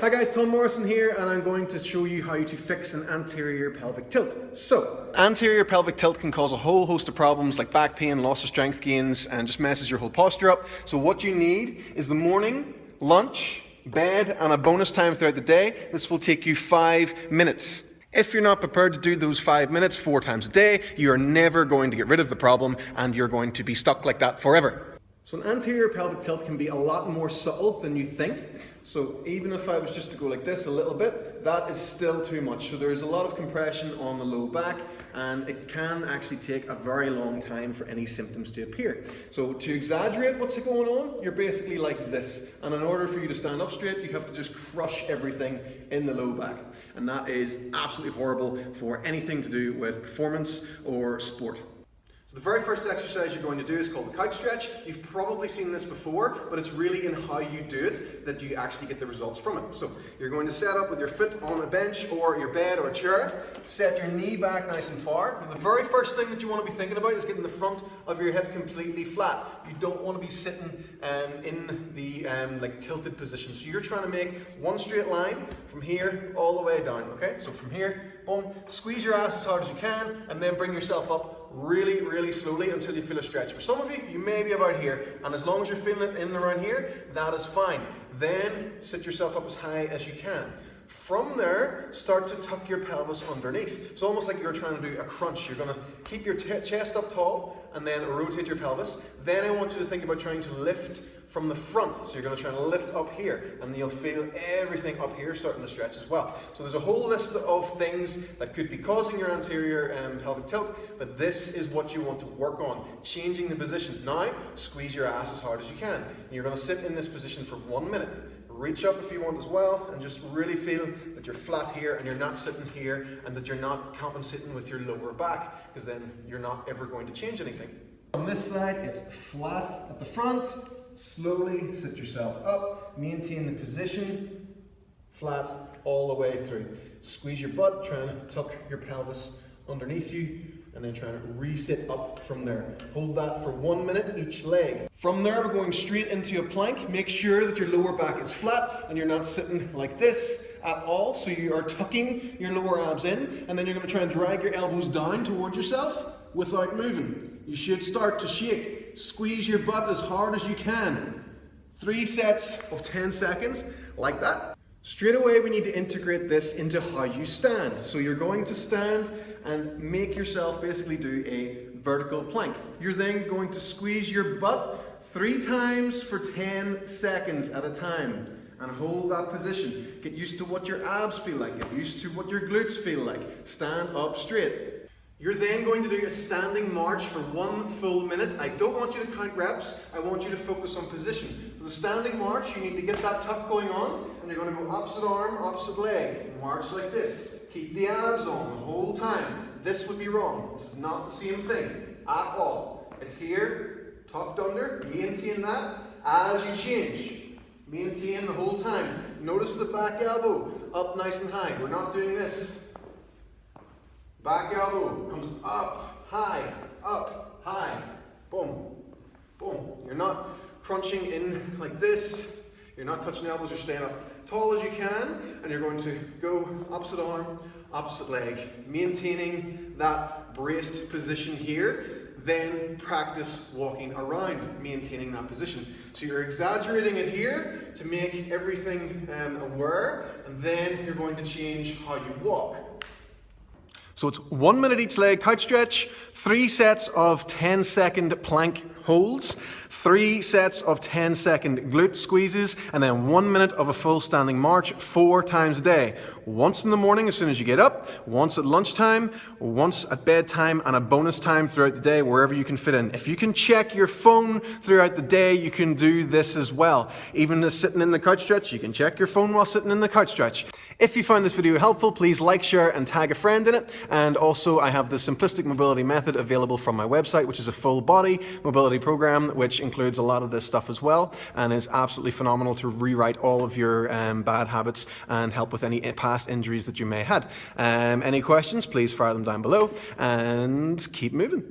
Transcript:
Hi guys, Tom Morrison here, and I'm going to show you how to fix an anterior pelvic tilt. So, anterior pelvic tilt can cause a whole host of problems like back pain, loss of strength gains, and just messes your whole posture up. So what you need is the morning, lunch, bed, and a bonus time throughout the day. This will take you 5 minutes. If you're not prepared to do those 5 minutes 4 times a day, you are never going to get rid of the problem, and you're going to be stuck like that forever. So an anterior pelvic tilt can be a lot more subtle than you think. So even if I was just to go like this a little bit, that is still too much. So there's a lot of compression on the low back, and it can actually take a very long time for any symptoms to appear. So to exaggerate what's going on, you're basically like this. And in order for you to stand up straight, you have to just crush everything in the low back. And that is absolutely horrible for anything to do with performance or sport. So the very first exercise you're going to do is called the kite stretch. You've probably seen this before, but it's really in how you do it that you actually get the results from it. So you're going to set up with your foot on a bench or your bed or a chair, set your knee back nice and far. And the very first thing that you want to be thinking about is getting the front of your head completely flat. You don't want to be sitting in the like tilted position. So you're trying to make one straight line from here all the way down, okay? So from here, boom, squeeze your ass as hard as you can, and then bring yourself up really, really slowly until you feel a stretch. For some of you, you may be about here, and as long as you're feeling it in and around here, that is fine. Then sit yourself up as high as you can. From there, start to tuck your pelvis underneath. It's almost like you're trying to do a crunch. You're going to keep your chest up tall and then rotate your pelvis. Then I want you to think about trying to lift from the front. So you're going to try to lift up here, and you'll feel everything up here starting to stretch as well. So there's a whole list of things that could be causing your anterior pelvic tilt, but this is what you want to work on, changing the position. Now, squeeze your ass as hard as you can. And you're going to sit in this position for 1 minute. Reach up if you want as well, and just really feel that you're flat here and you're not sitting here, and that you're not compensating with your lower back, because then you're not ever going to change anything. On this side, it's flat at the front. Slowly sit yourself up, maintain the position, flat all the way through. Squeeze your butt, trying to tuck your pelvis underneath you, and then trying to resit up from there. Hold that for 1 minute each leg. From there, we're going straight into a plank. Make sure that your lower back is flat and you're not sitting like this at all. So you are tucking your lower abs in, and then you're going to try and drag your elbows down towards yourself without moving. You should start to shake. Squeeze your butt as hard as you can. 3 sets of 10 seconds, like that. Straight away, we need to integrate this into how you stand. So you're going to stand and make yourself basically do a vertical plank. You're then going to squeeze your butt 3 times for 10 seconds at a time. And hold that position. Get used to what your abs feel like. Get used to what your glutes feel like. Stand up straight. You're then going to do a standing march for 1 full minute. I don't want you to count reps, I want you to focus on position. So the standing march, you need to get that tuck going on, and you're going to go opposite arm, opposite leg. March like this. Keep the abs on the whole time. This would be wrong. This is not the same thing at all. It's here, tucked under, maintain that as you change. Maintain the whole time. Notice the back elbow up nice and high. We're not doing this. Back elbow comes up, high, boom, boom. You're not crunching in like this. You're not touching elbows, you're staying up tall as you can, and you're going to go opposite arm, opposite leg, maintaining that braced position here. Then practice walking around, maintaining that position. So you're exaggerating it here to make everything aware, and then you're going to change how you walk. So it's 1 minute each leg kite stretch, 3 sets of 10-second plank holds, 3 sets of 10-second glute squeezes, and then 1 minute of a full standing march 4 times a day. Once in the morning as soon as you get up, once at lunchtime, once at bedtime, and a bonus time throughout the day wherever you can fit in. If you can check your phone throughout the day, you can do this as well. Even as sitting in the couch stretch, you can check your phone while sitting in the couch stretch. If you found this video helpful, please like, share, and tag a friend in it. And also, I have the Simplistic Mobility Method available from my website, which is a full body mobility program, which includes a lot of this stuff as well, and is absolutely phenomenal to rewrite all of your bad habits and help with any past injuries that you may have had. Any questions, please fire them down below, and keep moving.